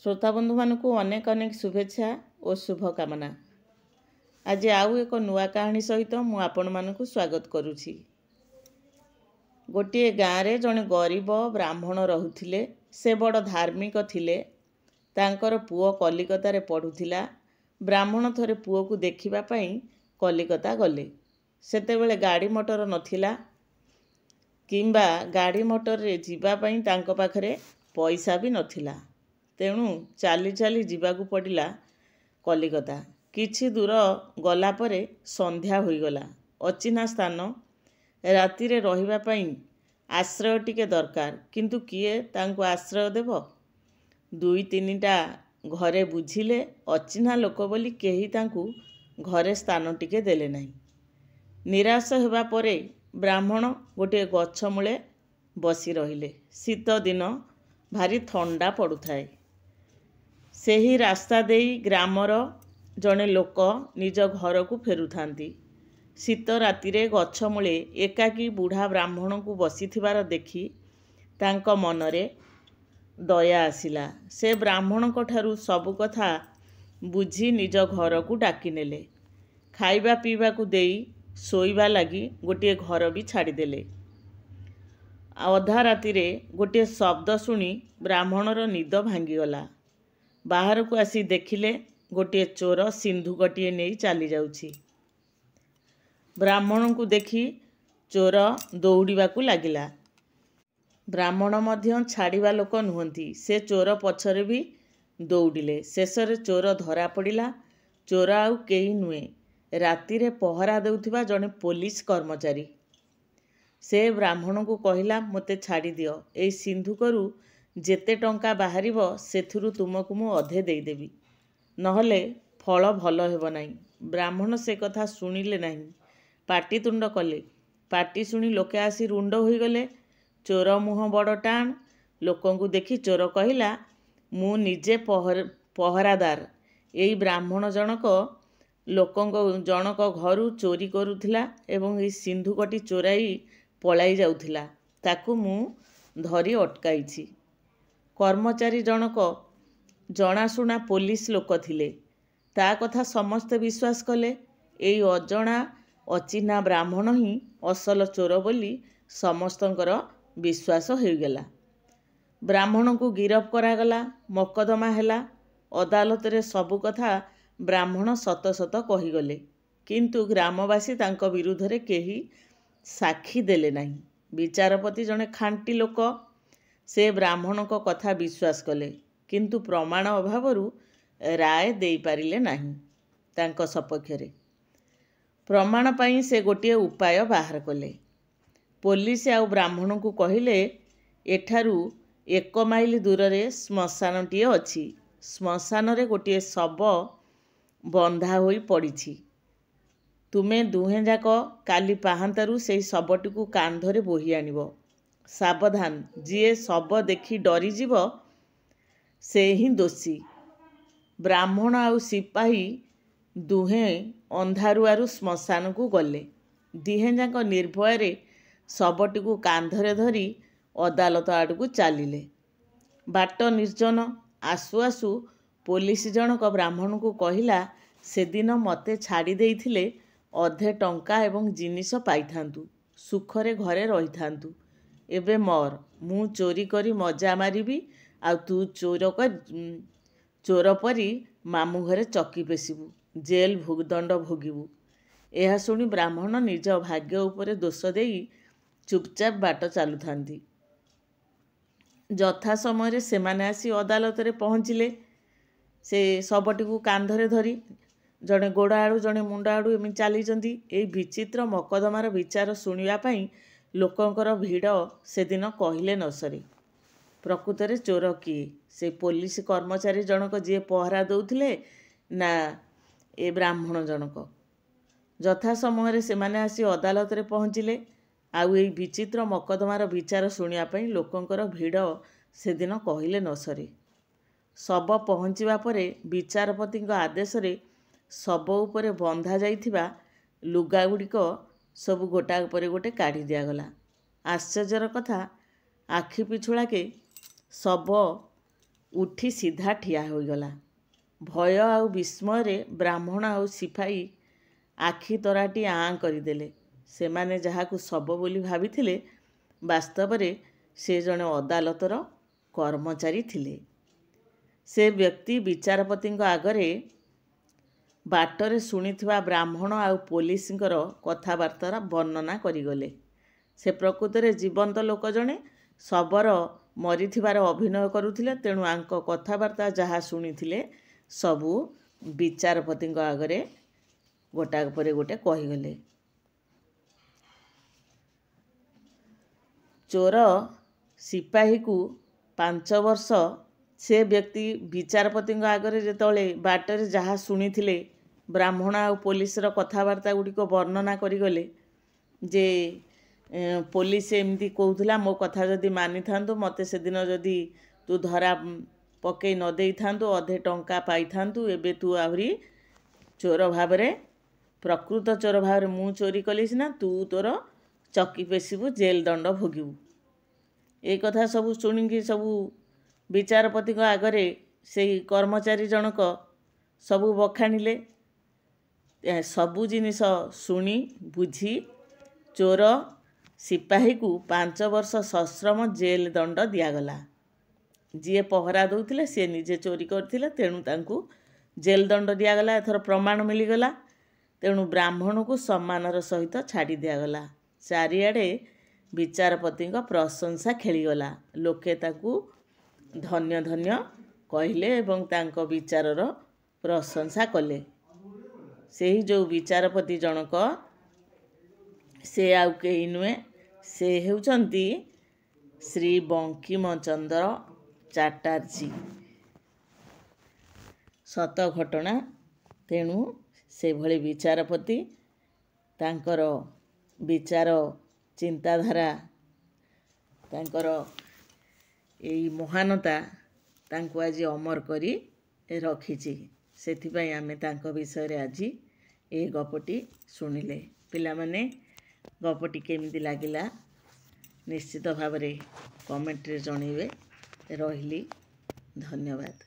श्रोता बंधु मानक अनेक अनेक शुभेच्छा और शुभकामना। आज आउ एक नुआ कहानी सहित मु आपण मानक स्वागत करुछि। गोटे गाँव रे जने गरीब ब्राह्मण रहुथिले। से बड़ धार्मिक थिले। तांकर पुओ कलिकता रे पढ़ुथिला। ब्राह्मण थरे पुओ को देखिबा पई कलिकता गले। सेतेबेले गाड़ी मोटर नथिला किंबा गाड़ी मोटर रे जीवा पई तांको पाखरे पैसा भी नथिला। तेणु चाली चाली जीवाकू पड़िला कलिकता। किछि दूर गला परे संध्या होईगला। अचिना स्थान राति रे रहिबा पई आश्रय टिके दरकार, किंतु किए तांको आश्रय देव। दुई तीनिटा घरे बुझिले, अचिन्हा लोक बोली केही तांको घरे स्थान टिके देले नहीं। निराश हेबा परे ब्राह्मण गोटे गछ मूले बसी रहिले। शीत दिन भारी ठंडा पड़ुथाए। सेही रास्ता देई ग्रामर जने लोक निज घर को फेरुथांती। शीत राति रे गछ मूले एकाकी बुढ़ा ब्राह्मण को बसीथिबार देखी तांको मनरे दया आसिला। से ब्राह्मण को ठारू सबु कथा बुझी निज घर को डाकी नेले। खाइबा पीबा को देई सोईबा लगी गोटे घर भी छाड़ीदेले। अधा राति रे गोटे शब्द सुनी ब्राह्मणर निद भांगीगला। बाहर को आसी देखिले गोटे चोर सिंधुकटिए नहीं चली जाउछि। ब्राह्मण को देखी चोर दौड़ाकू लगिला। ब्राह्मण मध्य छाड़िबा लोक नुहंती। से चोर पछरे भी दौड़िले। शेषरे चोर धरा पड़िला। चोर आउ केही नुहे, राति रे पहरा देउथिबा जने पुलिस कर्मचारी। से ब्राह्मण को कहिला, मते छाड़ी दियो। एई सिंधुकरू जेते टंका बाहरिबो सेथुरु तुमको मु अधे देदेवी, नहले फल भल हेबो नाही। ब्राह्मण से कथा सुनिले नाही, पाटीतुंड कले। पाटी सुनी लोके आसी रुंड होईगले। चोर मुह बड़ टाण। लोकंकु देखी चोर कहिला, मु निजे पहरादार। एई ब्राह्मण जनक लोकंक जनक घरु चोरी करुथिला एवं एई सिंधुकटी चोराई पलाई जाउथिला। ताकू मु धरी अटकाइछि। कर्मचारी जनक जनाशुना पुलिस लोक थिले। ता कथा समस्ते विश्वास कले। एई अजणा अचिन्हा ब्राह्मण ही असल चोर बोली समस्तंकर विश्वास होईगला। ब्राह्मण को गिरफ करागला। मकदमा हैला। अदालत रे सबु कथा ब्राह्मण सत सत कहीगले, किंतु ग्रामवासी तांको विरुद्ध रे केही साक्षी देले नहीं। विचारपति जने खांटी लोक। से ब्राह्मण को कथा विश्वास कले, किंतु प्रमाण अभावरु राय देई पारिले नहीं। तांको सपक्षरे प्रमाण पाई से गोटे उपाय बाहर कले। पुलिस आउ ब्राह्मण को कहिले, एठारू 1 माइल दूर रे श्मशानटीए अछि। श्मशान रे गोटे शव बंधा होई पड़िछि। तुमे दुहें जाक काली पाहांतारू से शवटी को कांधरे बोही आनिब। सावधान, जिए शव देखी डरी जीव से ही दोषी। ब्राह्मण आउ सिपाही दुहें अंधारुआरू श्मशान को गले। दिहें जाक निर्भय रे शवटी को कांधरे धरी अदालत आड़ को चलिले। बाट निर्जन। आसु आसु पुलिस जनक ब्राह्मण को कहिला, सेदिन मते छाड़ी देइथिले अधे टंका एवं जिनिस पाइथांतु, सुखरे घरे रहिथांतु। एबे मर, मु चोरी करी मजा मारिबी, आ तू चोर परी मामू घरे चकी पेशिबु, जेल दंड भोगिबु। एहा सुनी ब्राह्मण निज भाग्य उपरे दोष देई चुपचाप बाट चालुथांती। यथा समय सेमाने आसी अदालत रे पहुँचिले। से शवटी को कांधरे धरी जड़े गोड़ आड़ू जड़े मुंड आड़ू एमि चलीचंती। एई विचित्र मकदमार विचार शुणिबा पई लोकंकर भिड़ सेदिन कहिले न सरे। प्रकृतरे चोर किए? से पुलिस कर्मचारी जनक जी पहरा दौथिले ना ए ब्राह्मण जनक? यथा समय सेमाने आसी अदालत रे पहुँचिले। आउ एई विचित्र मकदमार विचार शुणिबा पई लोकंकर भिड़ सेदिन कहिले न सरे। शव पहुँचवा परे विचारपति आदेश रे शव उपरे बंधा जाइथिबा लुगा गुड़िक सब गोटा पर गोटे काढ़ी दिगला। आश्चर्यर कथा, आखि पिछुड़ा के शव ଉଠି ସିଧା ଠିଆ ହୋଇଗଲା। ଭୟ ଆଉ ବିସ୍ମୟରେ ବ୍ରାହ୍ମଣ ଆଉ ସିପାହୀ ଆଖି ତରାଟି ଆଁ କରିଦେଲେ। ସେମାନେ ଯାହାକୁ ଶବ ବୋଲି ଭାବିଥିଲେ, ବାସ୍ତବରେ ସେ ଜଣେ ଅଦାଲତର କର୍ମଚାରୀ ଥିଲେ। ସେ ବ୍ୟକ୍ତି ବିଚାରପତିଙ୍କ ଆଗରେ ବାଟରେ ଶୁଣିଥିବା ବ୍ରାହ୍ମଣ ଆଉ ପୋଲିସଙ୍କର କଥାବାର୍ତ୍ତାର ବର୍ଣ୍ଣନା କରିଗଲେ। ସେ ପ୍ରକୃତରେ ଜୀବନ୍ତ ଲୋକ ଜଣେ ଶବର ମରିଥିବାର ଅଭିନୟ କରୁଥିଲେ। ତେଣୁ ଆଙ୍କ କଥାବାର୍ତ୍ତା ଯାହା ଶୁଣିଥିଲେ ସବୁ ବିଚାରପତିଙ୍କ ଆଗରେ ଗୋଟାକ ପରେ ଗୋଟେ କହିଗଲେ। ଚୋର ସିପାହୀକୁ 5 ବର୍ଷ ସେ ବ୍ୟକ୍ତି ବିଚାରପତିଙ୍କ ଆଗରେ ଯେତେବେଳେ ବାଟରେ ଯାହା ଶୁଣିଥିଲେ ବ୍ରାହ୍ମଣ ଆଉ ପୋଲିସର କଥାବାର୍ତ୍ତା ଗୁଡ଼ିକ ବର୍ଣ୍ଣନା କରିଗଲେ ଯେ ପୋଲିସ ଏମିତି କହୁଥିଲା, ମୋ କଥା ଯଦି ମାନିଥାନ୍ତୁ, ମୋତେ ସେଦିନ ଯଦି ତୁ ଧରା ପକେଇ ନ ଦେଇଥାନ୍ତୁ, ଅଧେ ଟଙ୍କା ପାଇଥାନ୍ତୁ। ଏବେ ତୁ ଆହୁରି ଚୋର ଭାବରେ, ପ୍ରକୃତ ଚୋର ଭାବରେ ମୁଁ ଚୋରି କଲି ସିନା, ତୁ ତୋର ଚକି ପେଶିବୁ, ଜେଲ୍ ଦଣ୍ଡ ଭୋଗିବୁ। ଏ କଥା ସବୁ ଶୁଣିକି ସବୁ ବିଚାରପତିଙ୍କ ଆଗରେ ସେଇ କର୍ମଚାରୀ ଜଣକ ସବୁ ବଖାଣିଲେ। ସବୁ ଜିନିଷ ଶୁଣି ବୁଝି ଚୋର ସିପାହୀକୁ 5 ବର୍ଷ ସଶ୍ରମ ଜେଲ୍ ଦଣ୍ଡ ଦିଆଗଲା। ଯିଏ ପହରା ଦେଉଥିଲେ ସିଏ ନିଜେ ଚୋରି କରିଥିଲେ, ତେଣୁ ତାଙ୍କୁ ଜେଲ୍ ଦଣ୍ଡ ଦିଆଗଲା। ଏଥର ପ୍ରମାଣ ମିଳିଗଲା, ତେଣୁ ବ୍ରାହ୍ମଣକୁ ସମ୍ମାନର ସହିତ ଛାଡ଼ି ଦିଆଗଲା। ଚାରିଆଡ଼େ ବିଚାରପତିଙ୍କ ପ୍ରଶଂସା ଖେଳିଗଲା। ଲୋକେ ତାକୁ ଧନ୍ୟ ଧନ୍ୟ କହିଲେ ଏବଂ ତାଙ୍କ ବିଚାରର ପ୍ରଶଂସା କଲେ। ସେହି ଯେଉଁ ବିଚାରପତି ଜଣକ, ସେ ଆଉ କେହି ନୁହେଁ, ସେ ହେଉଛନ୍ତି ଶ୍ରୀ ବଙ୍କିମଚନ୍ଦ୍ର ଚାଟାର୍ଜୀ। ସତ ଘଟଣା। ତେଣୁ ସେଭଳି ବିଚାରପତି, ତାଙ୍କର ବିଚାର ଚିନ୍ତାଧାରା, ତାଙ୍କର ଏଇ ମହାନତା ତାଙ୍କୁ ଆଜି ଅମର କରି ରଖିଛି। ସେଥିପାଇଁ ଆମେ ତାଙ୍କ ବିଷୟରେ ଆଜି ଏ ଗପଟି ଶୁଣିଲେ। ପିଲାମାନେ, ଗପଟି କେମିତି ଲାଗିଲା ନିଶ୍ଚିତ ଭାବରେ କମେଣ୍ଟରେ ଜଣାଇବେ। ରହିଲି, ଧନ୍ୟବାଦ।